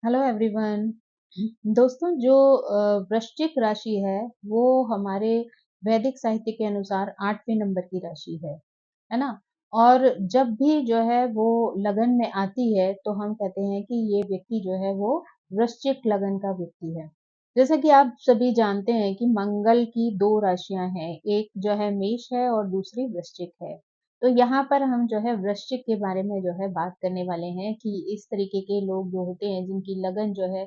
Hello everyone. दोस्तों, जो वृश्चिक राशि है वो हमारे वैदिक साहित्य के अनुसार 8वें नंबर की राशि है ना। और जब भी जो है वो लगन में आती है तो हम कहते हैं कि ये व्यक्ति जो है वो वृश्चिक लगन का व्यक्ति है। जैसा कि आप सभी जानते हैं कि मंगल की दो राशियां हैं, एक जो है मेष है और दूसरी वृश्चिक है। तो यहाँ पर हम जो है वृश्चिक के बारे में जो है बात करने वाले हैं कि इस तरीके के लोग जो होते हैं जिनकी लगन जो है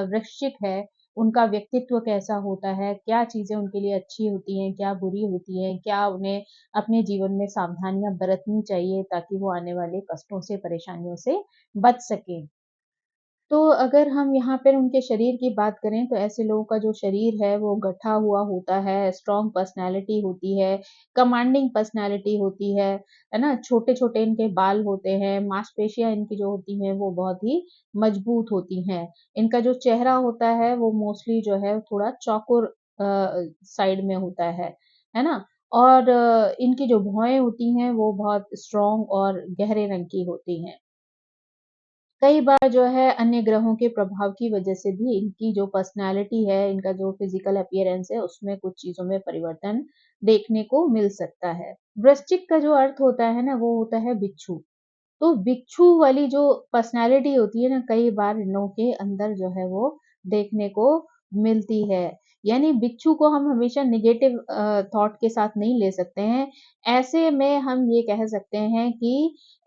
वृश्चिक है, उनका व्यक्तित्व कैसा होता है, क्या चीजें उनके लिए अच्छी होती हैं, क्या बुरी होती हैं, क्या उन्हें अपने जीवन में सावधानियां बरतनी चाहिए ताकि वो आने वाले कष्टों से, परेशानियों से बच सके। तो अगर हम यहाँ पर उनके शरीर की बात करें तो ऐसे लोगों का जो शरीर है वो गठा हुआ होता है, स्ट्रॉन्ग पर्सनैलिटी होती है, कमांडिंग पर्सनैलिटी होती है ना? छोटे-छोटे इनके बाल होते हैं, मांसपेशियाँ इनकी जो होती हैं वो बहुत ही मजबूत होती हैं। इनका जो चेहरा होता है वो मोस्टली जो है थोड़ा चौकोर साइड में होता है ना? और इनकी जो भौहें होती हैं वो बहुत स्ट्रॉन्ग और गहरे रंग की होती हैं। कई बार जो है अन्य ग्रहों के प्रभाव की वजह से भी इनकी जो पर्सनैलिटी है, इनका जो फिजिकल अपीयरेंस है, उसमें कुछ चीज़ों में परिवर्तन देखने को मिल सकता है। वृश्चिक का जो अर्थ होता है ना, वो होता है बिच्छू। तो बिच्छू वाली जो पर्सनैलिटी होती है ना, कई बार इन लोगों के अंदर जो है वो देखने को मिलती है। यानी बिच्छू को हम हमेशा नेगेटिव थॉट के साथ नहीं ले सकते हैं। ऐसे में हम ये कह सकते हैं कि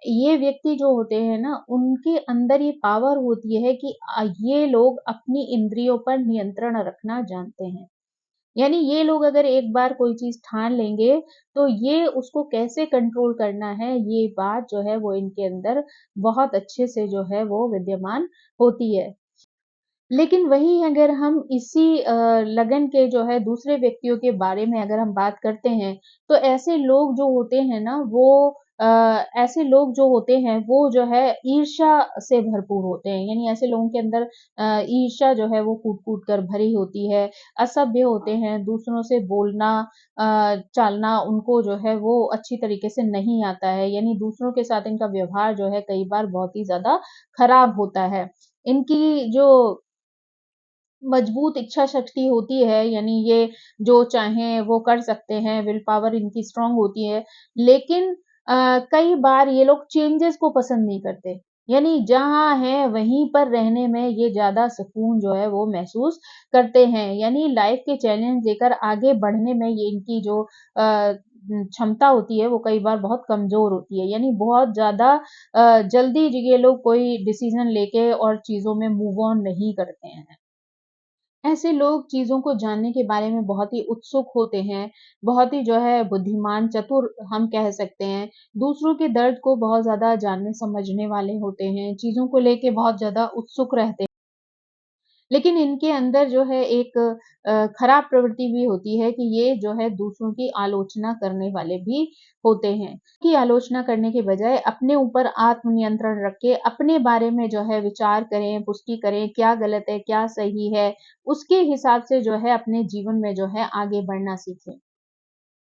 ये व्यक्ति जो होते हैं ना, उनके अंदर ये पावर होती है कि ये लोग अपनी इंद्रियों पर नियंत्रण रखना जानते हैं। यानी ये लोग अगर एक बार कोई चीज़ ठान लेंगे, तो ये उसको कैसे कंट्रोल करना है, ये बात जो है वो इनके अंदर बहुत अच्छे से जो है वो विद्यमान होती है। लेकिन वहीं अगर हम इसी लगन के जो है दूसरे व्यक्तियों के बारे में अगर हम बात करते हैं, तो ऐसे लोग जो होते हैं ना वो अ, ऐसे लोग जो होते हैं वो जो है ईर्ष्या से भरपूर होते हैं। यानी ऐसे लोगों के अंदर ईर्ष्या जो है वो कूट-कूट कर भरी होती है, असभ्य होते हैं, दूसरों से बोलना चालना उनको जो है वो अच्छी तरीके से नहीं आता है। यानी दूसरों के साथ इनका व्यवहार जो है कई बार बहुत ही ज़्यादा खराब होता है। इनकी जो मजबूत इच्छा शक्ति होती है, यानी ये जो चाहें वो कर सकते हैं, विल पावर इनकी स्ट्रॉन्ग होती है। लेकिन कई बार ये लोग चेंजेस को पसंद नहीं करते। यानी जहाँ हैं वहीं पर रहने में ये ज़्यादा सुकून जो है वो महसूस करते हैं। यानी लाइफ़ के चैलेंज लेकर आगे बढ़ने में ये इनकी जो क्षमता होती है वो कई बार बहुत कमज़ोर होती है। यानी बहुत ज़्यादा जल्दी ये लोग कोई डिसीज़न लेके और चीज़ों में मूव ऑन नहीं करते हैं। ऐसे लोग चीज़ों को जानने के बारे में बहुत ही उत्सुक होते हैं, बहुत ही जो है बुद्धिमान, चतुर हम कह सकते हैं। दूसरों के दर्द को बहुत ज़्यादा जानने-समझने वाले होते हैं, चीज़ों को लेके बहुत ज़्यादा उत्सुक रहते हैं। लेकिन इनके अंदर जो है एक खराब प्रवृत्ति भी होती है कि ये जो है दूसरों की आलोचना करने वाले भी होते हैं। की आलोचना करने के बजाय अपने ऊपर आत्मनियंत्रण रख के अपने बारे में जो है विचार करें, पुष्टि करें, क्या गलत है, क्या सही है, उसके हिसाब से जो है अपने जीवन में जो है आगे बढ़ना सीखें।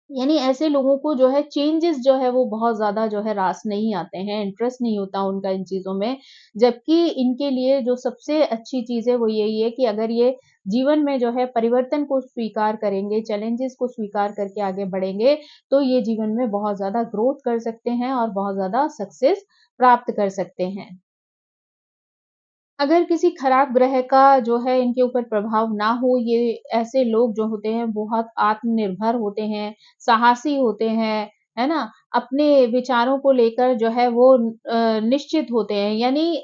यानी ऐसे लोगों को जो है चेंजेस जो है वो बहुत ज़्यादा जो है रास नहीं आते हैं, इंटरेस्ट नहीं होता उनका इन चीज़ों में। जबकि इनके लिए जो सबसे अच्छी चीज़ है वो यही है कि अगर ये जीवन में जो है परिवर्तन को स्वीकार करेंगे, चैलेंजेस को स्वीकार करके आगे बढ़ेंगे, तो ये जीवन में बहुत ज़्यादा ग्रोथ कर सकते हैं और बहुत ज़्यादा सक्सेस प्राप्त कर सकते हैं। अगर किसी खराब ग्रह का जो है इनके ऊपर प्रभाव ना हो, ये ऐसे लोग जो होते हैं बहुत आत्मनिर्भर होते हैं, साहसी होते हैं, है ना? अपने विचारों को लेकर जो है वो निश्चित होते हैं, यानी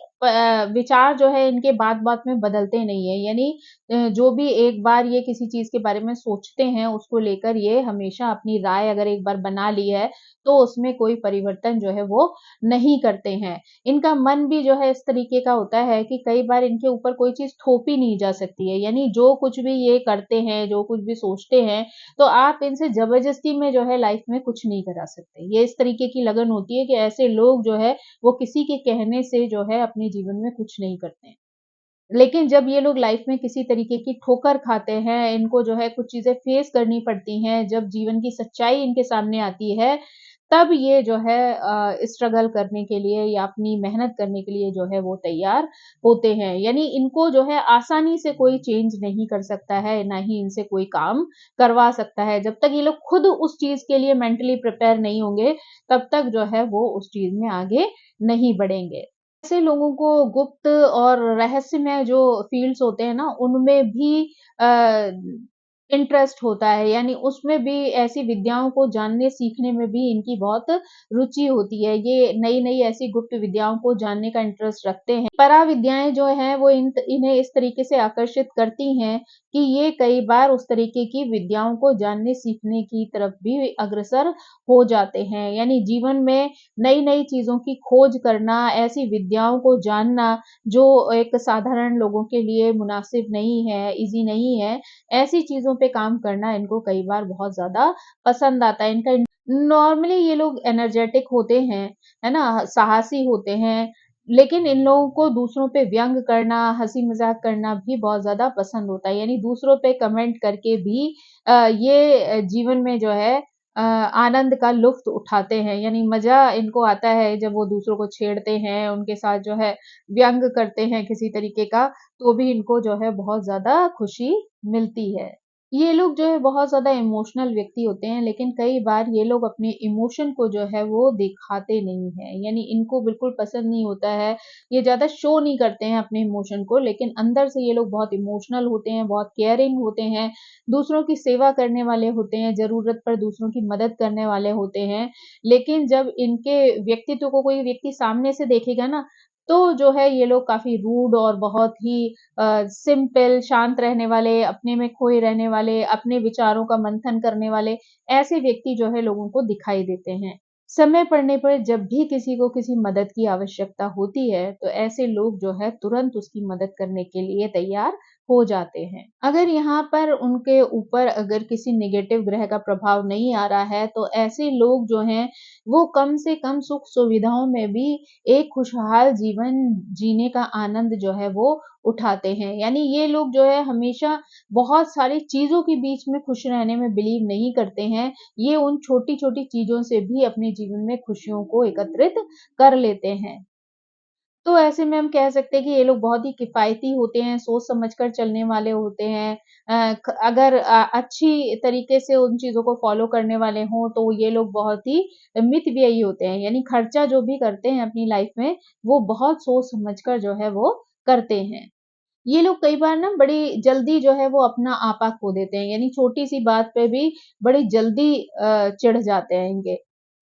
विचार जो है इनके बात-बात में बदलते नहीं हैं। यानी जो भी एक बार ये किसी चीज़ के बारे में सोचते हैं, उसको लेकर ये हमेशा अपनी राय अगर एक बार बना ली है, तो उसमें कोई परिवर्तन जो है वो नहीं करते हैं। इनका मन भी जो है इस तरीके का होता है कि कई बार इनके ऊपर कोई चीज़ थोपी नहीं जा सकती है। यानी जो कुछ भी ये करते हैं, जो कुछ भी सोचते हैं, तो आप इनसे ज़बरदस्ती में जो है लाइफ़ में कुछ नहीं करा सकते। ये इस तरीके की लगन होती है कि ऐसे लोग जो है, वो किसी के कहने से जो है अपने जीवन में कुछ नहीं करते हैं। लेकिन जब ये लोग लाइफ़ में किसी तरीके की ठोकर खाते हैं, इनको जो है कुछ चीज़ें फेस करनी पड़ती हैं, जब जीवन की सच्चाई इनके सामने आती है, तब ये जो है स्ट्रगल करने के लिए या अपनी मेहनत करने के लिए जो है वो तैयार होते हैं। यानी इनको जो है आसानी से कोई चेंज नहीं कर सकता है, ना ही इनसे कोई काम करवा सकता है। जब तक ये लोग खुद उस चीज़ के लिए मेंटली प्रिपेयर नहीं होंगे, तब तक जो है वो उस चीज़ में आगे नहीं बढ़ेंगे। ऐसे लोगों को गुप्त और रहस्यमय जो फ़ील्ड्स होते हैं ना, उनमें भी अ, इंटरेस्ट होता है, यानी उसमें भी ऐसी विद्याओं को जानने सीखने में भी इनकी बहुत रुचि होती है। ये नई-नई ऐसी गुप्त विद्याओं को जानने का इंटरेस्ट रखते हैं। पराविद्याएँ जो हैं वो इन्हें इस तरीके से आकर्षित करती हैं कि ये कई बार उस तरीके की विद्याओं को जानने सीखने की तरफ भी अग्रसर हो जाते हैं। यानी जीवन में नई-नई चीज़ों की खोज करना, ऐसी विद्याओं को जानना जो एक साधारण लोगों के लिए मुनासिब नहीं है, ईज़ी नहीं है, ऐसी चीज़ों पे काम करना इनको कई बार बहुत ज़्यादा पसंद आता है। इनका नॉर्मली ये लोग एनर्जेटिक होते हैं, है ना? साहसी होते हैं, लेकिन इन लोगों को दूसरों पे व्यंग करना, हँसी-मज़ाक करना भी बहुत ज़्यादा पसंद होता है। यानी दूसरों पे कमेंट करके भी ये जीवन में जो है आनंद का लुफ़्त उठाते हैं। यानी मज़ा इनको आता है जब वो दूसरों को छेड़ते हैं, उनके साथ जो है व्यंग करते हैं किसी तरीके का, तो भी इनको जो है बहुत ज़्यादा खुशी मिलती है। ये लोग जो है बहुत ज़्यादा इमोशनल व्यक्ति होते हैं, लेकिन कई बार ये लोग अपने इमोशन को जो है वो दिखाते नहीं हैं। यानी इनको बिल्कुल पसंद नहीं होता है, ये ज़्यादा शो नहीं करते हैं अपने इमोशन को, लेकिन अंदर से ये लोग बहुत इमोशनल होते हैं, बहुत केयरिंग होते हैं, दूसरों की सेवा करने वाले होते हैं, ज़रूरत पर दूसरों की मदद करने वाले होते हैं। लेकिन जब इनके व्यक्तित्व को कोई व्यक्ति सामने से देखेगा ना, तो जो है ये लोग काफ़ी रूड और बहुत ही सिंपल, शांत रहने वाले, अपने में खोए रहने वाले, अपने विचारों का मंथन करने वाले, ऐसे व्यक्ति जो है लोगों को दिखाई देते हैं। समय पड़ने पर जब भी किसी को किसी मदद की आवश्यकता होती है, तो ऐसे लोग जो है तुरंत उसकी मदद करने के लिए तैयार हो जाते हैं। अगर यहाँ पर उनके ऊपर अगर किसी नेगेटिव ग्रह का प्रभाव नहीं आ रहा है, तो ऐसे लोग जो हैं, वो कम से कम सुख-सुविधाओं में भी एक खुशहाल जीवन जीने का आनंद जो है वो उठाते हैं। यानी ये लोग जो है हमेशा बहुत सारी चीज़ों के बीच में खुश रहने में बिलीव नहीं करते हैं। ये उन छोटी-छोटी चीज़ों से भी अपने जीवन में खुशियों को एकत्रित कर लेते हैं। तो ऐसे में हम कह सकते हैं कि ये लोग बहुत ही किफ़ायती होते हैं, सोच-समझ कर चलने वाले होते हैं। अगर अच्छी तरीके से उन चीज़ों को फ़ॉलो करने वाले हों, तो ये लोग बहुत ही मितव्ययी होते हैं। यानी खर्चा जो भी करते हैं अपनी लाइफ़ में, वो बहुत सोच-समझ कर जो है वो करते हैं। ये लोग कई बार ना बड़ी जल्दी जो है वो अपना आपा खो देते हैं, यानी छोटी-सी बात पे भी बड़ी जल्दी चिढ़ जाते हैं इनके,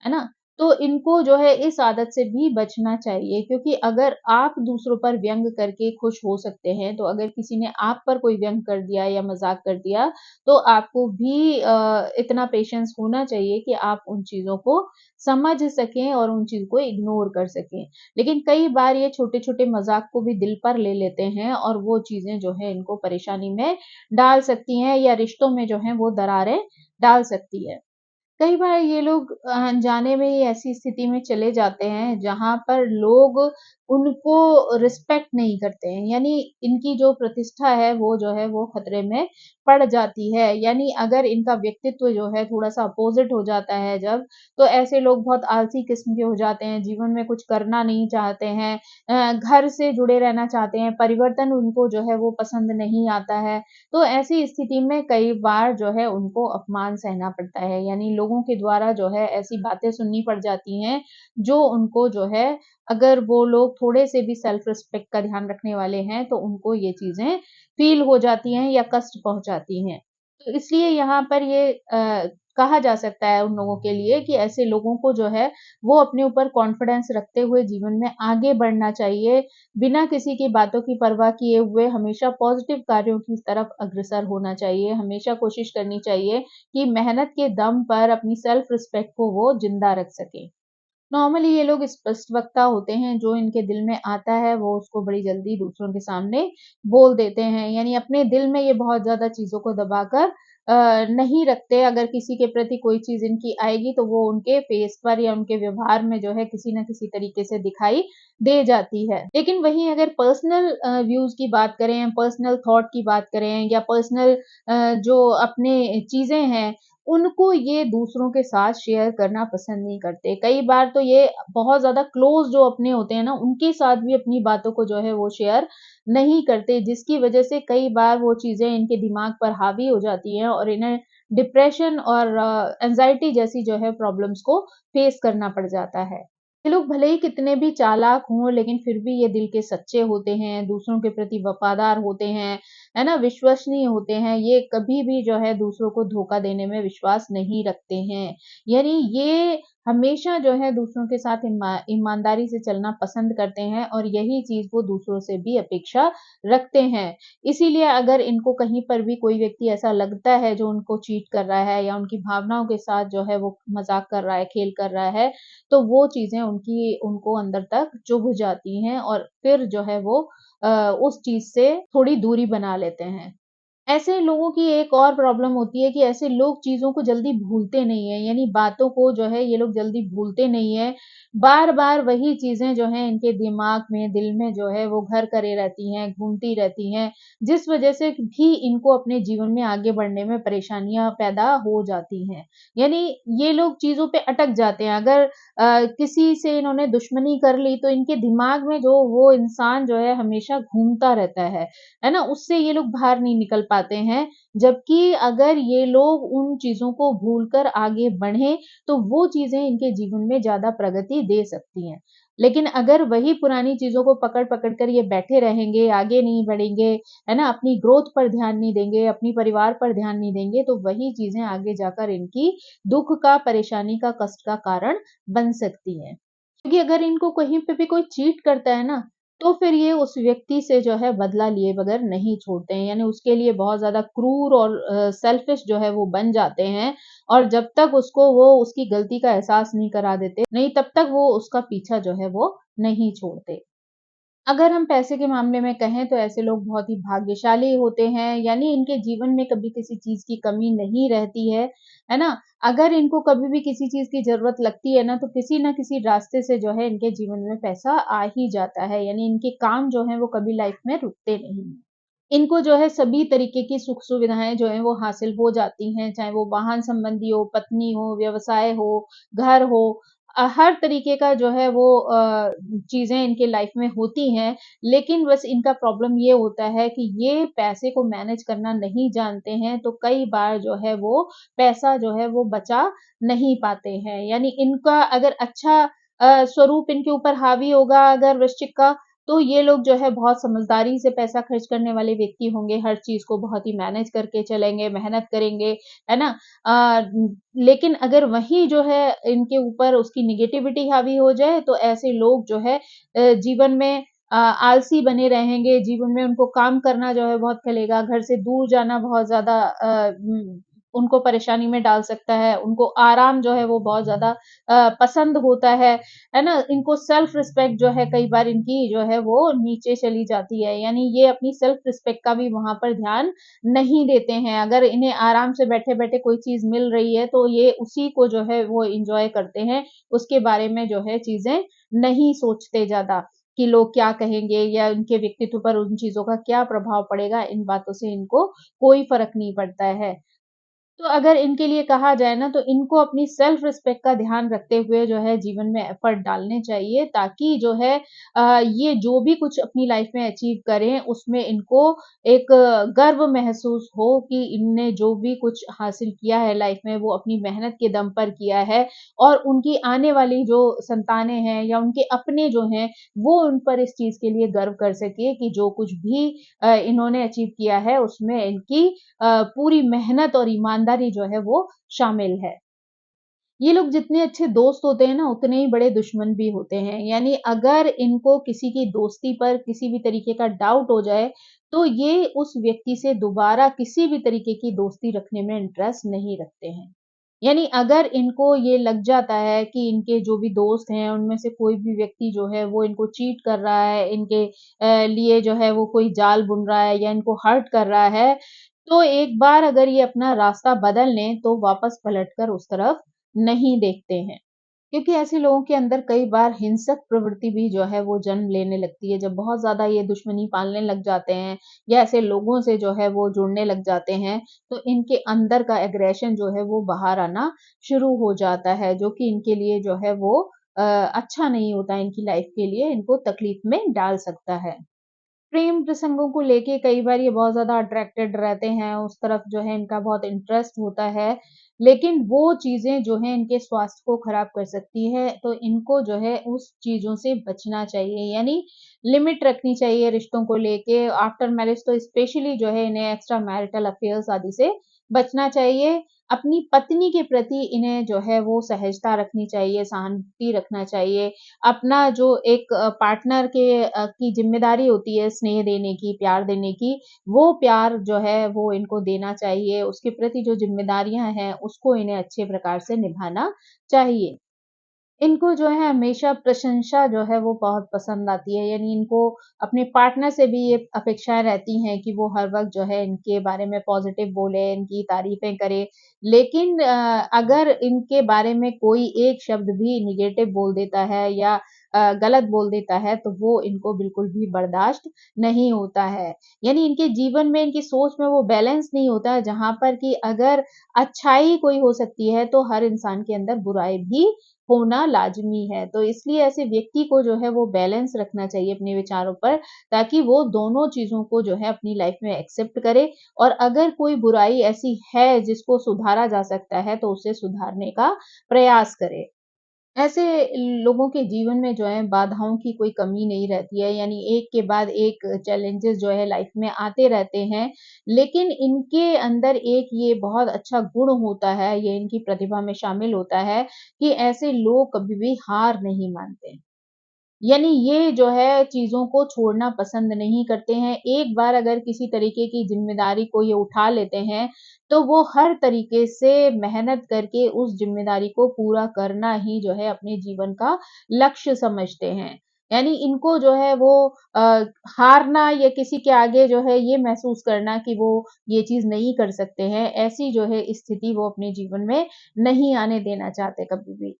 है ना? तो इनको जो है इस आदत से भी बचना चाहिए, क्योंकि अगर आप दूसरों पर व्यंग करके खुश हो सकते हैं, तो अगर किसी ने आप पर कोई व्यंग कर दिया या मज़ाक कर दिया, तो आपको भी इतना पेशेंस होना चाहिए कि आप उन चीज़ों को समझ सकें और उन चीज़ को इग्नोर कर सकें। लेकिन कई बार ये छोटे-छोटे मज़ाक को भी दिल पर ले लेते हैं और वो चीज़ें जो है इनको परेशानी में डाल सकती हैं या रिश्तों में जो है वो दरारें डाल सकती है। कई बार ये लोग अनजाने में ही ऐसी स्थिति में चले जाते हैं जहाँ पर लोग उनको रिस्पेक्ट नहीं करते हैं। यानी इनकी जो प्रतिष्ठा है वो जो है वो खतरे में पड़ जाती है। यानी अगर इनका व्यक्तित्व जो है थोड़ा-सा अपोज़िट हो जाता है जब, तो ऐसे लोग बहुत आलसी किस्म के हो जाते हैं, जीवन में कुछ करना नहीं चाहते हैं, घर से जुड़े रहना चाहते हैं, परिवर्तन उनको जो है वो पसंद नहीं आता है। तो ऐसी स्थिति में कई बार जो है उनको अपमान सहना पड़ता है, यानी लोगों के द्वारा जो है ऐसी बातें सुननी पड़ जाती हैं, जो उनको जो है अगर वो लोग थोड़े से भी सेल्फ रिस्पेक्ट का ध्यान रखने वाले हैं, तो उनको ये चीज़ें फ़ील हो जाती हैं या कष्ट पहुँचाती हैं। तो इसलिए यहाँ पर ये कहा जा सकता है उन लोगों के लिए कि ऐसे लोगों को जो है, वो अपने ऊपर कॉन्फिडेंस रखते हुए जीवन में आगे बढ़ना चाहिए, बिना किसी की बातों की परवाह किए हुए हमेशा पॉज़िटिव कार्यों की तरफ अग्रसर होना चाहिए। हमेशा कोशिश करनी चाहिए कि मेहनत के दम पर अपनी सेल्फ रिस्पेक्ट को वो ज़िंदा रख सकें। नॉर्मली ये लोग स्पष्ट वक्ता होते हैं, जो इनके दिल में आता है वो उसको बड़ी जल्दी दूसरों के सामने बोल देते हैं। यानी अपने दिल में ये बहुत ज़्यादा चीज़ों को दबाकर नहीं रखते। अगर किसी के प्रति कोई चीज़ इनकी आएगी तो वो उनके फेस पर या उनके व्यवहार में जो है किसी न किसी तरीके से दिखाई दे जाती है। लेकिन वहीं अगर पर्सनल व्यूज़ की बात करें, पर्सनल थॉट की बात करें या पर्सनल जो अपने चीज़ें हैं, उनको ये दूसरों के साथ शेयर करना पसंद नहीं करते। कई बार तो ये बहुत ज़्यादा क्लोज़ जो अपने होते हैं ना, उनके साथ भी अपनी बातों को जो है वो शेयर नहीं करते, जिसकी वजह से कई बार वो चीज़ें इनके दिमाग पर हावी हो जाती हैं और इन्हें डिप्रेशन और एंग्ज़ायटी जैसी जो है प्रॉब्लम्स को फेस करना पड़ जाता है। ये लोग भले ही कितने भी चालाक हों, लेकिन फिर भी ये दिल के सच्चे होते हैं, दूसरों के प्रति वफ़ादार होते हैं, है ना? विश्वसनीय होते हैं, ये कभी भी जो है दूसरों को धोखा देने में विश्वास नहीं रखते हैं। यानी ये हमेशा जो है दूसरों के साथ ईमानदारी से चलना पसंद करते हैं और यही चीज़ वो दूसरों से भी अपेक्षा रखते हैं। इसीलिए अगर इनको कहीं पर भी कोई व्यक्ति ऐसा लगता है जो उनको चीट कर रहा है या उनकी भावनाओं के साथ जो है वो मज़ाक कर रहा है, खेल कर रहा है, तो वो चीज़ें उनको अंदर तक चुभ जाती हैं और फिर जो है वो उस चीज़ से थोड़ी दूरी बना लेते हैं। ऐसे लोगों की एक और प्रॉब्लम होती है कि ऐसे लोग चीज़ों को जल्दी भूलते नहीं हैं, यानी बातों को जो है ये लोग जल्दी भूलते नहीं हैं। बार-बार वही चीज़ें जो हैं इनके दिमाग में, दिल में जो है वो घर करे रहती हैं, घूमती रहती हैं, जिस वज़ह से भी इनको अपने जीवन में आगे बढ़ने में परेशानियाँ पैदा हो जाती हैं। यानी ये लोग चीज़ों पे अटक जाते हैं, अगर किसी से इन्होंने दुश्मनी कर ली तो इनके दिमाग में जो वो इंसान जो है हमेशा घूमता रहता है ना? उससे ये लोग बाहर नहीं निकल पाते हैं, जबकि अगर ये लोग उन चीज़ों को भूलकर आगे बढ़ें, तो वो चीज़ें इनके जीवन में ज़्यादा प्रगति दे सकती हैं। लेकिन अगर वही पुरानी चीज़ों को पकड़-पकड़ कर ये बैठे रहेंगे, आगे नहीं बढ़ेंगे, है ना? अपनी ग्रोथ पर ध्यान नहीं देंगे, अपनी परिवार पर ध्यान नहीं देंगे, तो वही चीज़ें आगे जाकर इनकी दुःख का, परेशानी का, कष्ट का कारण बन सकती हैं। क्योंकि अगर इनको कहीं पे भी कोई चीट करता है ना, तो फिर ये उस व्यक्ति से जो है बदला लिए बगैर नहीं छोड़ते हैं। यानी उसके लिए बहुत ज़्यादा क्रूर और सेल्फिश जो है वो बन जाते हैं और जब तक उसको वो उसकी गलती का एहसास नहीं करा देते, नहीं तब तक वो उसका पीछा जो है वो नहीं छोड़ते। अगर हम पैसे के मामले में कहें तो ऐसे लोग बहुत ही भाग्यशाली होते हैं, यानी इनके जीवन में कभी किसी चीज़ की कमी नहीं रहती है ना? अगर इनको कभी भी किसी चीज़ की ज़रूरत लगती है ना, तो किसी न किसी रास्ते से जो है इनके जीवन में पैसा आ ही जाता है, यानी इनके काम जो हैं वो कभी लाइफ़ में रुकते नहीं हैं। इनको जो है सभी तरीके की सुख-सुविधाएँ जो हैं वो हासिल हो जाती हैं, चाहे वो वाहन संबंधी हो, पत्नी हो, व्यवसाय हो, घर हो हर तरीके का जो है वो चीज़ें इनके लाइफ़ में होती हैं, लेकिन बस इनका प्रॉब्लम ये होता है कि ये पैसे को मैनेज करना नहीं जानते हैं, तो कई बार जो है वो पैसा जो है वो बचा नहीं पाते हैं। यानी इनका अगर अच्छा स्वरूप इनके ऊपर हावी होगा अगर वृश्चिक का, तो ये लोग जो है बहुत समझदारी से पैसा खर्च करने वाले व्यक्ति होंगे, हर चीज़ को बहुत ही मैनेज करके चलेंगे, मेहनत करेंगे, है ना? लेकिन अगर वही जो है इनके ऊपर उसकी नेगेटिविटी हावी हो जाए, तो ऐसे लोग जो है जीवन में आलसी बने रहेंगे, जीवन में उनको काम करना जो है बहुत खलेगा, घर से दूर जाना बहुत ज़्यादा उनको परेशानी में डाल सकता है, उनको आराम जो है वो बहुत ज़्यादा पसंद होता है ना? इनको सेल्फ रिस्पेक्ट जो है कई बार इनकी जो है वो नीचे चली जाती है, यानी ये अपनी सेल्फ रिस्पेक्ट का भी वहाँ पर ध्यान नहीं देते हैं। अगर इन्हें आराम से बैठे-बैठे कोई चीज़ मिल रही है, तो ये उसी को जो है वो एन्जॉय करते हैं, उसके बारे में जो है चीज़ें नहीं सोचते ज़्यादा कि लोग क्या कहेंगे या उनके व्यक्तित्व पर उन चीज़ों का क्या प्रभाव पड़ेगा, इन बातों से इनको कोई फ़र्क नहीं पड़ता है। तो अगर इनके लिए कहा जाए ना तो इनको अपनी सेल्फ रिस्पेक्ट का ध्यान रखते हुए जो है जीवन में एफर्ट डालने चाहिए ताकि जो है ये जो भी कुछ अपनी लाइफ में अचीव करें उसमें इनको एक गर्व महसूस हो कि इनने जो भी कुछ हासिल किया है लाइफ में वो अपनी मेहनत के दम पर किया है और उनकी आने वाली जो संतानें हैं या उनके अपने जो हैं वो उन पर इस चीज़ के लिए गर्व कर सके कि जो कुछ भी इन्होंने अचीव किया है उसमें इनकी पूरी मेहनत और ईमानदारी जो है वो शामिल है। ये लोग जितने अच्छे दोस्त होते हैं ना, उतने ही बड़े दुश्मन भी होते हैं। यानी अगर इनको किसी की दोस्ती पर किसी भी तरीके का डाउट हो जाए, तो ये उस व्यक्ति से दोबारा किसी भी तरीके की दोस्ती रखने में इंटरेस्ट नहीं रखते हैं। यानी अगर इनको ये लग जाता है कि इनके जो भी दोस्त हैं, उनमें से कोई भी व्यक्ति जो है वो इनको चीट कर रहा है, इनके लिए जो है वो कोई जाल बुन रहा है या इनको हर्ट कर रहा है, तो एक बार अगर ये अपना रास्ता बदल लें, तो वापस पलटकर उस तरफ नहीं देखते हैं। क्योंकि ऐसे लोगों के अंदर कई बार हिंसक प्रवृत्ति भी जो है वो जन्म लेने लगती है। जब बहुत ज़्यादा ये दुश्मनी पालने लग जाते हैं या ऐसे लोगों से जो है वो जुड़ने लग जाते हैं, तो इनके अंदर का एग्रेशन जो है वो बाहर आना शुरू हो जाता है, जो कि इनके लिए जो है वो अच्छा नहीं होता है, इनकी लाइफ के लिए इनको तकलीफ में डाल सकता है। प्रेम प्रसंगों को लेके कई बार ये बहुत ज़्यादा अट्रैक्टेड रहते हैं, उस तरफ जो है इनका बहुत इंटरेस्ट होता है, लेकिन वो चीज़ें जो हैं इनके स्वास्थ्य को खराब कर सकती है, तो इनको जो है उस चीज़ों से बचना चाहिए, यानी लिमिट रखनी चाहिए रिश्तों को लेके। आफ्टर मैरिज तो स्पेशली जो है इन्हें एक्स्ट्रा मैरिटल अफेयर्स आदि से बचना चाहिए। अपनी पत्नी के प्रति इन्हें जो है वो सहजता रखनी चाहिए, सहानुभूति रखना चाहिए। अपना जो एक पार्टनर की ज़िम्मेदारी होती है स्नेह देने की, प्यार देने की, वो प्यार जो है वो इनको देना चाहिए। उसके प्रति जो ज़िम्मेदारियाँ हैं, उसको इन्हें अच्छे प्रकार से निभाना चाहिए। इनको जो है हमेशा प्रशंसा जो है वो बहुत पसंद आती है, यानी इनको अपने पार्टनर से भी ये अपेक्षाएँ रहती हैं कि वो हर वक़्त जो है इनके बारे में पॉज़िटिव बोले, इनकी तारीफ़ें करे। लेकिन अगर इनके बारे में कोई एक शब्द भी नेगेटिव बोल देता है या गलत बोल देता है, तो वो इनको बिल्कुल भी बर्दाश्त नहीं होता है। यानी इनके जीवन में, इनकी सोच में वो बैलेंस नहीं होता है, जहाँ पर कि अगर अच्छाई कोई हो सकती है, तो हर इंसान के अंदर बुराई भी होना लाज़मी है। तो इसलिए ऐसे व्यक्ति को जो है वो बैलेंस रखना चाहिए अपने विचारों पर, ताकि वो दोनों चीज़ों को जो है अपनी लाइफ़ में एक्सेप्ट करे और अगर कोई बुराई ऐसी है जिसको सुधारा जा सकता है, तो उसे सुधारने का प्रयास करे। ऐसे लोगों के जीवन में जो है बाधाओं की कोई कमी नहीं रहती है, यानी एक के बाद एक चैलेंजेस जो है लाइफ में आते रहते हैं, लेकिन इनके अंदर एक ये बहुत अच्छा गुण होता है, ये इनकी प्रतिभा में शामिल होता है कि ऐसे लोग कभी भी हार नहीं मानते। यानी ये जो है चीज़ों को छोड़ना पसंद नहीं करते हैं। एक बार अगर किसी तरीके की ज़िम्मेदारी को ये उठा लेते हैं, तो वो हर तरीके से मेहनत करके उस ज़िम्मेदारी को पूरा करना ही जो है अपने जीवन का लक्ष्य समझते हैं। यानी इनको जो है वो अ, हारना या किसी के आगे जो है ये महसूस करना कि वो ये चीज़ नहीं कर सकते हैं, ऐसी जो है स्थिति वो अपने जीवन में नहीं आने देना चाहते कभी भी।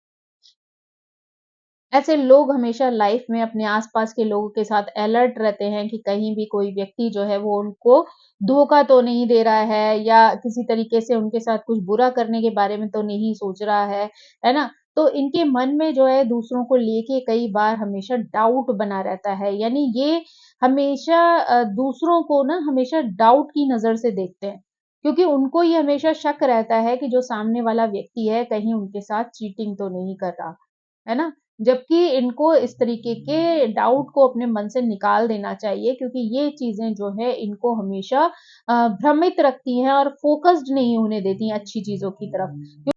ऐसे लोग हमेशा लाइफ में अपने आस-पास के लोगों के साथ अलर्ट रहते हैं कि कहीं भी कोई व्यक्ति जो है वो उनको धोखा तो नहीं दे रहा है या किसी तरीके से उनके साथ कुछ बुरा करने के बारे में तो नहीं सोच रहा है ना? तो इनके मन में जो है दूसरों को लेके कई बार हमेशा डाउट बना रहता है। यानी ये हमेशा दूसरों को ना हमेशा डाउट की नज़र से देखते हैं। क्योंकि उनको ये हमेशा शक रहता है कि जो सामने वाला व्यक्ति है कहीं उनके साथ चीटिंग तो नहीं कर रहा, है ना? जबकि इनको इस तरीके के डाउट को अपने मन से निकाल देना चाहिए क्योंकि ये चीज़ें जो है इनको हमेशा भ्रमित रखती हैं और फ़ोकस्ड नहीं होने देती हैं अच्छी चीज़ों की तरफ।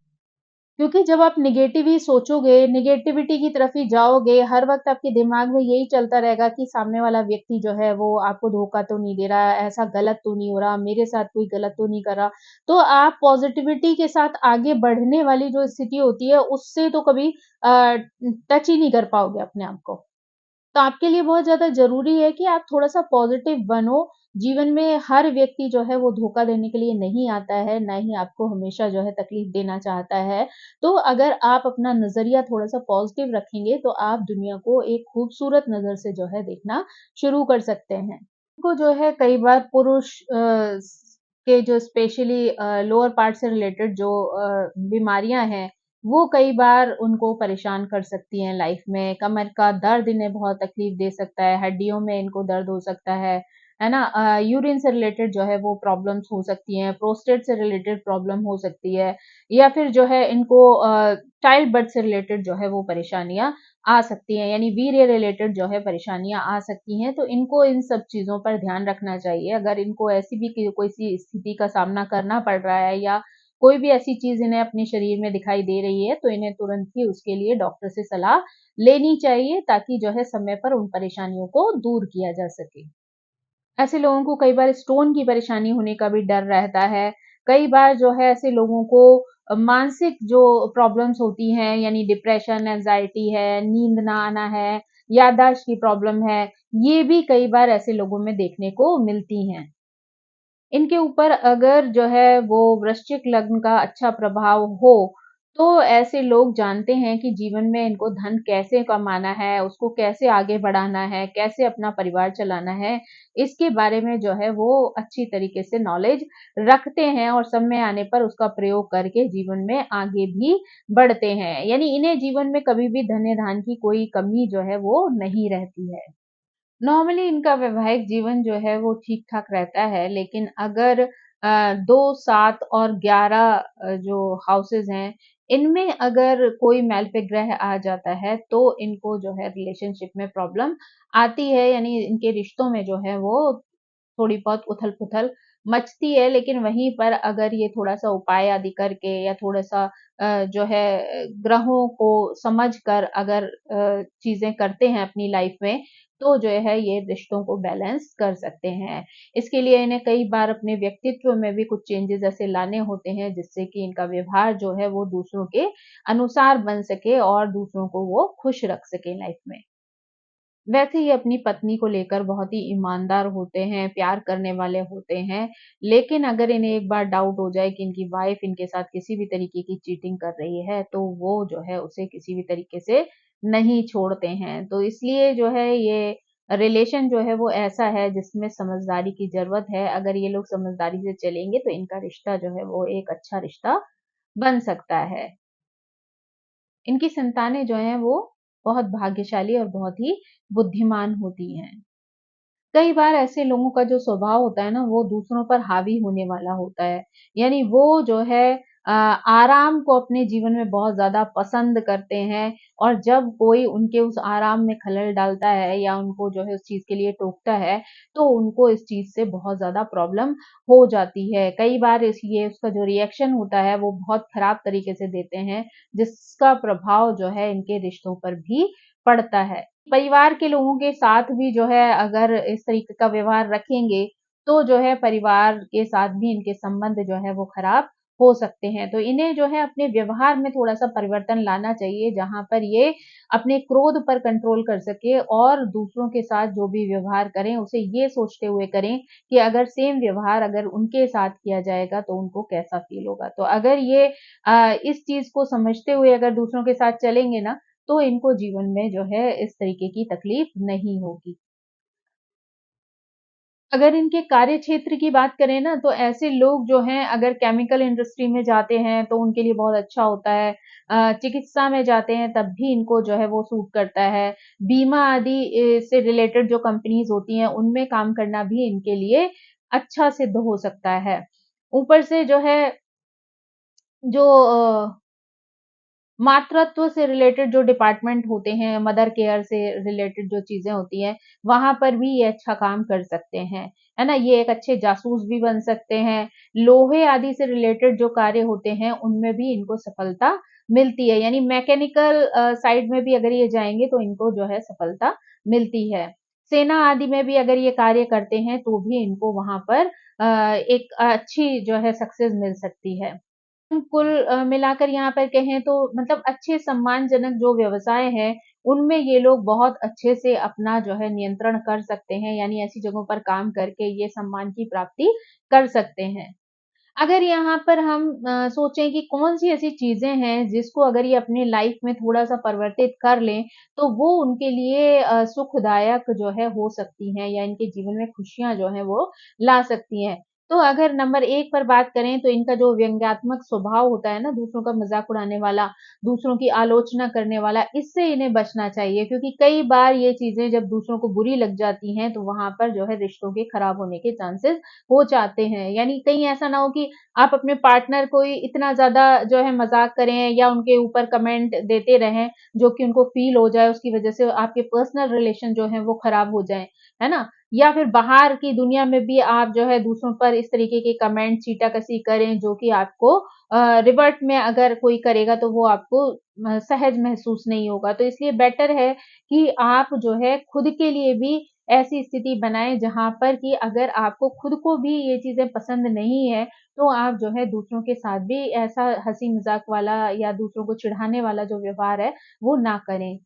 क्योंकि जब आप नेगेटिव ही सोचोगे, नेगेटिविटी की तरफ ही जाओगे, हर वक़्त आपके दिमाग में यही चलता रहेगा कि सामने वाला व्यक्ति जो है वो आपको धोखा तो नहीं दे रहा, ऐसा गलत तो नहीं हो रहा, मेरे साथ कोई गलत तो नहीं कर रहा। तो आप पॉज़िटिविटी के साथ आगे बढ़ने वाली जो स्थिति होती है, उससे तो कभी टच ही नहीं कर पाओगे अपने आप को। तो आपके लिए बहुत ज़्यादा ज़रूरी है कि आप थोड़ा-सा पॉज़िटिव बनो। जीवन में हर व्यक्ति जो है वो धोखा देने के लिए नहीं आता है, ना ही आपको हमेशा जो है तकलीफ़ देना चाहता है। तो अगर आप अपना नज़रिया थोड़ा-सा पॉज़िटिव रखेंगे, तो आप दुनिया को एक खूबसूरत नज़र से जो है देखना शुरू कर सकते हैं। को जो है कई बार पुरुष के जो स्पेशली लोअर पार्ट से रिलेटेड जो बीमारियाँ हैं, वो कई बार उनको परेशान कर सकती हैं लाइफ में। कमर का दर्द इन्हें बहुत तकलीफ दे सकता है, हड्डियों में इनको दर्द हो सकता है ना? यूरिन से रिलेटेड जो है वो प्रॉब्लम्स हो सकती हैं, प्रोस्टेट से रिलेटेड प्रॉब्लम हो सकती है या फिर जो है इनको चाइल्ड बर्थ से रिलेटेड जो है वो परेशानियाँ आ सकती हैं, यानी वीर्य रिलेटेड जो है परेशानियाँ आ सकती हैं, तो इनको इन सब चीज़ों पर ध्यान रखना चाहिए। अगर इनको ऐसी भी कि कोई सी स्थिति का सामना करना पड़ रहा है या कोई भी ऐसी चीज़ इन्हें अपने शरीर में दिखाई दे रही है, तो इन्हें तुरंत ही उसके लिए डॉक्टर से सलाह लेनी चाहिए ताकि जो है समय पर उन परेशानियों को दूर किया जा सके। ऐसे लोगों को कई बार स्टोन की परेशानी होने का भी डर रहता है। कई बार जो है ऐसे लोगों को मानसिक जो प्रॉब्लम्स होती हैं यानी डिप्रेशन, एंग्ज़ायटी है, नींद ना आना है, याददाश्त की प्रॉब्लम है, ये भी कई बार ऐसे लोगों में देखने को मिलती हैं। इनके ऊपर अगर जो है वो वृश्चिक लग्न का अच्छा प्रभाव हो, तो ऐसे लोग जानते हैं कि जीवन में इनको धन कैसे कमाना है, उसको कैसे आगे बढ़ाना है, कैसे अपना परिवार चलाना है, इसके बारे में जो है वो अच्छी तरीके से नॉलेज रखते हैं और समय आने पर उसका प्रयोग करके जीवन में आगे भी बढ़ते हैं। यानी इन्हें जीवन में कभी भी धन्य-धान्य की कोई कमी जो है वो नहीं रहती है। नॉर्मली इनका वैवाहिक जीवन जो है वो ठीक-ठाक रहता है, लेकिन अगर 2, 7 और 11 जो हाउसेज़ हैं, इनमें अगर कोई मैल पे ग्रह आ जाता है, तो इनको जो है रिलेशनशिप में प्रॉब्लम आती है, यानी इनके रिश्तों में जो है वो थोड़ी बहुत उथल-पुथल मचती है, लेकिन वहीं पर अगर ये थोड़ा-सा उपाय आदि करके या थोड़ा-सा जो है ग्रहों को समझ कर अगर चीज़ें करते हैं अपनी लाइफ में, तो जो है ये रिश्तों को बैलेंस कर सकते हैं। इसके लिए इन्हें कई बार अपने व्यक्तित्व में भी कुछ चेंजेज़ ऐसे लाने होते हैं, जिससे कि इनका व्यवहार जो है वो दूसरों के अनुसार बन सके और दूसरों को वो खुश रख सकें लाइफ में। वैसे ये अपनी पत्नी को लेकर बहुत ही ईमानदार होते हैं, प्यार करने वाले होते हैं, लेकिन अगर इन्हें एक बार डाउट हो जाए कि इनकी वाइफ़ इनके साथ किसी भी तरीके की चीटिंग कर रही है, तो वो जो है उसे किसी भी तरीके से नहीं छोड़ते हैं। तो इसलिए जो है ये रिलेशन जो है वो ऐसा है जिसमें समझदारी की ज़रूरत है। अगर ये लोग समझदारी से चलेंगे तो इनका रिश्ता जो है वो एक अच्छा रिश्ता बन सकता है। इनकी संतानें जो हैं वो बहुत भाग्यशाली और बहुत ही बुद्धिमान होती हैं। कई बार ऐसे लोगों का जो स्वभाव होता है ना, वो दूसरों पर हावी होने वाला होता है। यानी वो जो है आराम को अपने जीवन में बहुत ज़्यादा पसंद करते हैं और जब कोई उनके उस आराम में खलल डालता है या उनको जो है उस चीज़ के लिए टोकता है, तो उनको इस चीज़ से बहुत ज़्यादा प्रॉब्लम हो जाती है। कई बार इसलिए उसका जो रिएक्शन होता है, वो बहुत खराब तरीके से देते हैं, जिसका प्रभाव जो है इनके रिश्तों पर भी पड़ता है। परिवार के लोगों के साथ भी जो है अगर इस तरीके का व्यवहार रखेंगे, तो जो है परिवार के साथ भी इनके संबंध जो है वो खराब हो सकते हैं। तो इन्हें जो है अपने व्यवहार में थोड़ा-सा परिवर्तन लाना चाहिए, जहाँ पर ये अपने क्रोध पर कंट्रोल कर सकें और दूसरों के साथ जो भी व्यवहार करें, उसे ये सोचते हुए करें कि अगर सेम व्यवहार अगर उनके साथ किया जाएगा, तो उनको कैसा फ़ील होगा। तो अगर ये इस चीज़ को समझते हुए अगर दूसरों के साथ चलेंगे ना, तो इनको जीवन में जो है इस तरीके की तकलीफ नहीं होगी। अगर इनके कार्य क्षेत्र की बात करें ना तो ऐसे लोग जो हैं अगर केमिकल इंडस्ट्री में जाते हैं तो उनके लिए बहुत अच्छा होता है। चिकित्सा में जाते हैं तब भी इनको जो है वो सूट करता है। बीमा आदि से रिलेटेड जो कंपनीज़ होती हैं उनमें काम करना भी इनके लिए अच्छा सिद्ध हो सकता है। ऊपर से जो है जो मातृत्व से रिलेटेड जो डिपार्टमेंट होते हैं, मदर केयर से रिलेटेड जो चीज़ें होती हैं, वहाँ पर भी ये अच्छा काम कर सकते हैं, है ना? ये एक अच्छे जासूस भी बन सकते हैं। लोहे आदि से रिलेटेड जो कार्य होते हैं, उनमें भी इनको सफलता मिलती है, यानी मैकेनिकल साइड में भी अगर ये जाएँगे तो इनको जो है सफलता मिलती है। सेना आदि में भी अगर ये कार्य करते हैं, तो भी इनको वहाँ पर एक अच्छी जो है सक्सेस मिल सकती है। कुल मिलाकर यहाँ पर कहें तो मतलब अच्छे सम्मानजनक जो व्यवसाय हैं, उनमें ये लोग बहुत अच्छे से अपना जो है नियंत्रण कर सकते हैं, यानी ऐसी जगहों पर काम करके ये सम्मान की प्राप्ति कर सकते हैं। अगर यहाँ पर हम सोचें कि कौन-सी ऐसी चीज़ें हैं जिसको अगर ये अपनी लाइफ़ में थोड़ा-सा परिवर्तित कर लें, तो वो उनके लिए सुखदायक जो है हो सकती हैं या इनके जीवन में खुशियाँ जो हैं वो ला सकती हैं। तो अगर नंबर 1 पर बात करें तो इनका जो व्यंग्यात्मक स्वभाव होता है ना, दूसरों का मज़ाक उड़ाने वाला, दूसरों की आलोचना करने वाला, इससे इन्हें बचना चाहिए क्योंकि कई बार ये चीज़ें जब दूसरों को बुरी लग जाती हैं, तो वहाँ पर जो है रिश्तों के खराब होने के चांसेस हो जाते हैं। यानी कहीं ऐसा ना हो कि आप अपने पार्टनर को ही इतना ज़्यादा जो है मज़ाक करें या उनके ऊपर कमेंट देते रहें, जो कि उनको फ़ील हो जाए, उसकी वज़ह से आपके पर्सनल रिलेशन जो हैं वो ख़राब हो जाएँ, है ना? या फिर बाहर की दुनिया में भी आप जो है दूसरों पर इस तरीके के कमेंट छीटा-कसी करें, जो कि आपको रिवर्ट में अगर कोई करेगा तो वो आपको सहज महसूस नहीं होगा। तो इसलिए बेटर है कि आप जो है खुद के लिए भी ऐसी स्थिति बनाएँ जहाँ पर कि अगर आपको खुद को भी ये चीज़ें पसंद नहीं है, तो आप जो है दूसरों के साथ भी ऐसा हँसी-मज़ाक वाला या दूसरों को चिढ़ाने वाला जो व्यवहार है, वो ना करें।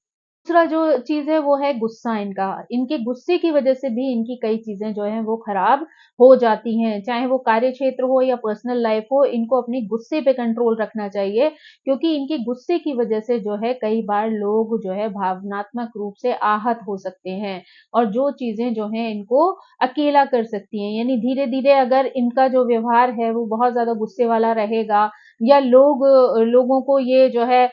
दूसरा जो चीज़ है वो है गुस्सा इनका। इनके गुस्से की वज़ह से भी इनकी कई चीज़ें जो हैं वो ख़राब हो जाती हैं। चाहे वो कार्यक्षेत्र हो या पर्सनल लाइफ़ हो, इनको अपने गुस्से पे कंट्रोल रखना चाहिए, क्योंकि इनके गुस्से की वज़ह से जो है कई बार लोग जो है भावनात्मक रूप से आहत हो सकते हैं, और जो चीज़ें जो हैं इनको अकेला कर सकती हैं। यानी धीरे-धीरे अगर इनका जो व्यवहार है वो बहुत ज़्यादा गुस्से वाला रहेगा, या लोगों को ये जो है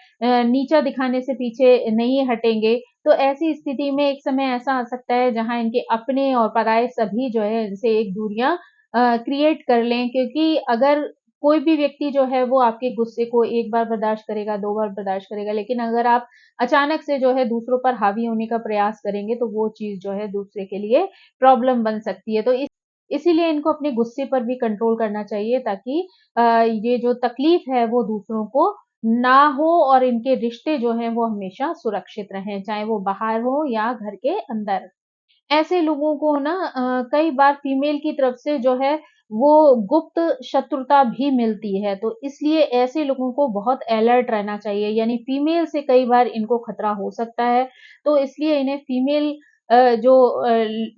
नीचा दिखाने से पीछे नहीं हटेंगे, तो ऐसी स्थिति में एक समय ऐसा आ सकता है जहाँ इनके अपने और पराये सभी जो है इनसे एक दूरियाँ क्रिएट कर लें, क्योंकि अगर कोई भी व्यक्ति जो है वो आपके गुस्से को 1 बार बर्दाश्त करेगा, 2 बार बर्दाश्त करेगा, लेकिन अगर आप अचानक से जो है दूसरों पर हावी होने का प्रयास करेंगे, तो वो चीज़ जो है दूसरे के लिए प्रॉब्लम बन सकती है। तो इसीलिए इनको अपने गुस्से पर भी कंट्रोल करना चाहिए, ताकि ये जो तकलीफ है वो दूसरों को ना हो, और इनके रिश्ते जो हैं वो हमेशा सुरक्षित रहें, चाहे वो बाहर हो या घर के अंदर। ऐसे लोगों को ना कई बार फीमेल की तरफ से जो है वो गुप्त शत्रुता भी मिलती है, तो इसलिए ऐसे लोगों को बहुत अलर्ट रहना चाहिए। यानी फीमेल से कई बार इनको खतरा हो सकता है, तो इसलिए इन्हें फीमेल जो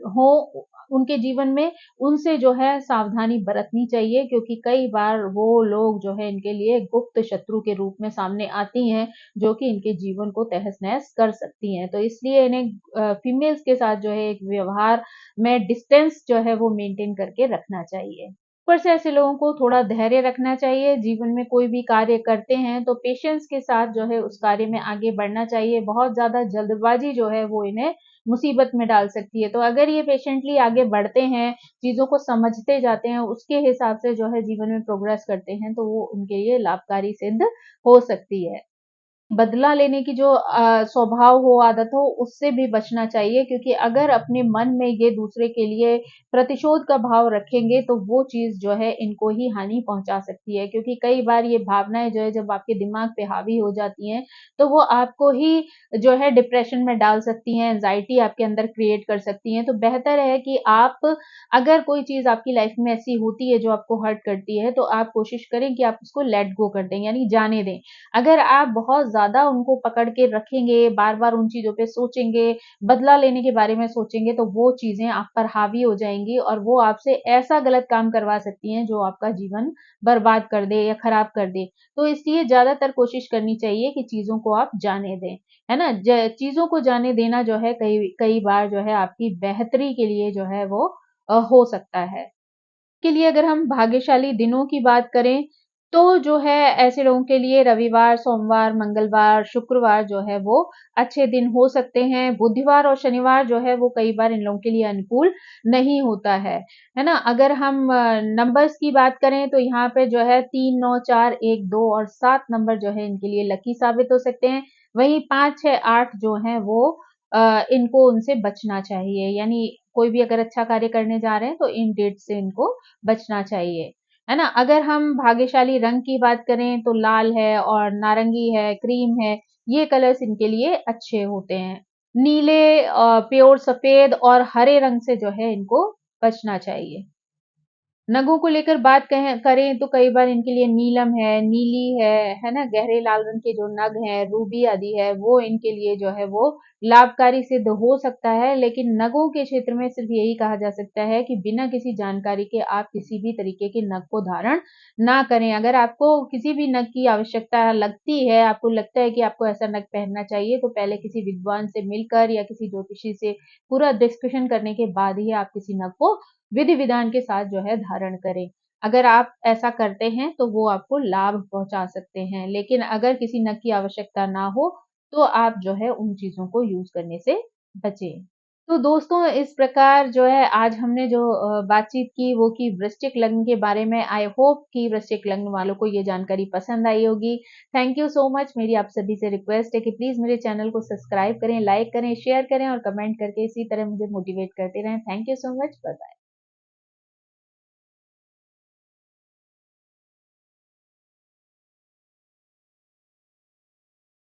हो उनके जीवन में, उनसे जो है सावधानी बरतनी चाहिए, क्योंकि कई बार वो लोग जो है इनके लिए गुप्त शत्रु के रूप में सामने आती हैं, जो कि इनके जीवन को तहस-नहस कर सकती हैं। तो इसलिए इन्हें फीमेल्स के साथ जो है एक व्यवहार में डिस्टेंस जो है वो मेंटेन करके रखना चाहिए। ऊपर से ऐसे लोगों को थोड़ा धैर्य रखना चाहिए। जीवन में कोई भी कार्य करते हैं तो पेशेंस के साथ जो है उस कार्य में आगे बढ़ना चाहिए। बहुत ज़्यादा जल्दबाज़ी जो है वो इन्हें मुसीबत में डाल सकती है। तो अगर ये पेशेंटली आगे बढ़ते हैं, चीज़ों को समझते जाते हैं, उसके हिसाब से जो है जीवन में प्रोग्रेस करते हैं, तो वो उनके लिए लाभकारी सिद्ध हो सकती है। बदला लेने की जो स्वभाव हो, आदत हो, उससे भी बचना चाहिए, क्योंकि अगर अपने मन में ये दूसरे के लिए प्रतिशोध का भाव रखेंगे, तो वो चीज़ जो है इनको ही हानि पहुँचा सकती है। क्योंकि कई बार ये भावनाएँ जो है जब आपके दिमाग पे हावी हो जाती हैं, तो वो आपको ही जो है डिप्रेशन में डाल सकती हैं, एंग्ज़ायटी आपके अंदर क्रिएट कर सकती हैं। तो बेहतर है कि आप, अगर कोई चीज़ आपकी लाइफ़ में ऐसी होती है जो आपको हर्ट करती है, तो आप कोशिश करें कि आप उसको लेट गो कर दें, यानी जाने दें। अगर आप बहुत ज़्यादा उनको पकड़ के रखेंगे, बार-बार उन चीज़ों पे सोचेंगे, बदला लेने के बारे में सोचेंगे, तो वो चीज़ें आप पर हावी हो जाएँगी, और वो आपसे ऐसा गलत काम करवा सकती हैं जो आपका जीवन बर्बाद कर दे या खराब कर दे। तो इसलिए ज़्यादातर कोशिश करनी चाहिए कि चीज़ों को आप जाने दें, है ना? चीज़ों को जाने देना जो है कई कई बार जो है आपकी बेहतरी के लिए जो है वो हो सकता है। के लिए अगर हम भाग्यशाली दिनों की बात करें, तो जो है ऐसे लोगों के लिए रविवार, सोमवार, मंगलवार, शुक्रवार जो है वो अच्छे दिन हो सकते हैं। बुधवार और शनिवार जो है वो कई बार इन लोगों के लिए अनुकूल नहीं होता है ना? अगर हम नंबर्स की बात करें, तो यहाँ पे जो है 3, 9, 4, 1, 2 और 7 नंबर जो है इनके लिए लकी साबित हो सकते हैं। वहीं 5, 6, 8 जो हैं वो इनको उनसे बचना चाहिए। यानी कोई भी अगर अच्छा कार्य करने जा रहे हैं, तो इन डेट से इनको बचना चाहिए, है ना? अगर हम भाग्यशाली रंग की बात करें, तो लाल है और नारंगी है, क्रीम है, ये कलर्स इनके लिए अच्छे होते हैं। नीले, प्योर सफ़ेद और हरे रंग से जो है इनको बचना चाहिए। नगों को लेकर बात करें, तो कई बार इनके लिए नीलम है, नीली है ना? गहरे लाल रंग के जो नग हैं, रूबी आदि है, वो इनके लिए जो है वो लाभकारी सिद्ध हो सकता है। लेकिन नगों के क्षेत्र में सिर्फ़ यही कहा जा सकता है कि बिना किसी जानकारी के आप किसी भी तरीके के नग को धारण ना करें। अगर आपको किसी भी नग की आवश्यकता लगती है, आपको लगता है कि आपको ऐसा नग पहनना चाहिए, तो पहले किसी विद्वान से मिलकर या किसी ज्योतिषी से पूरा डिस्कशन करने के बाद ही आप किसी नग को विधि-विधान के साथ जो है धारण करें। अगर आप ऐसा करते हैं, तो वो आपको लाभ पहुँचा सकते हैं। लेकिन अगर किसी नग की आवश्यकता ना हो, तो आप जो है उन चीज़ों को यूज़ करने से बचें। तो दोस्तों, इस प्रकार जो है आज हमने जो बातचीत की वो की वृश्चिक लग्न के बारे में। आई होप कि वृश्चिक लग्न वालों को ये जानकारी पसंद आई होगी। Thank you so much. मेरी आप सभी से रिक्वेस्ट है कि प्लीज़ मेरे चैनल को सब्सक्राइब करें, लाइक करें, शेयर करें और कमेंट करके इसी तरह मुझे मोटिवेट करते रहें। Thank you so much. Bye bye.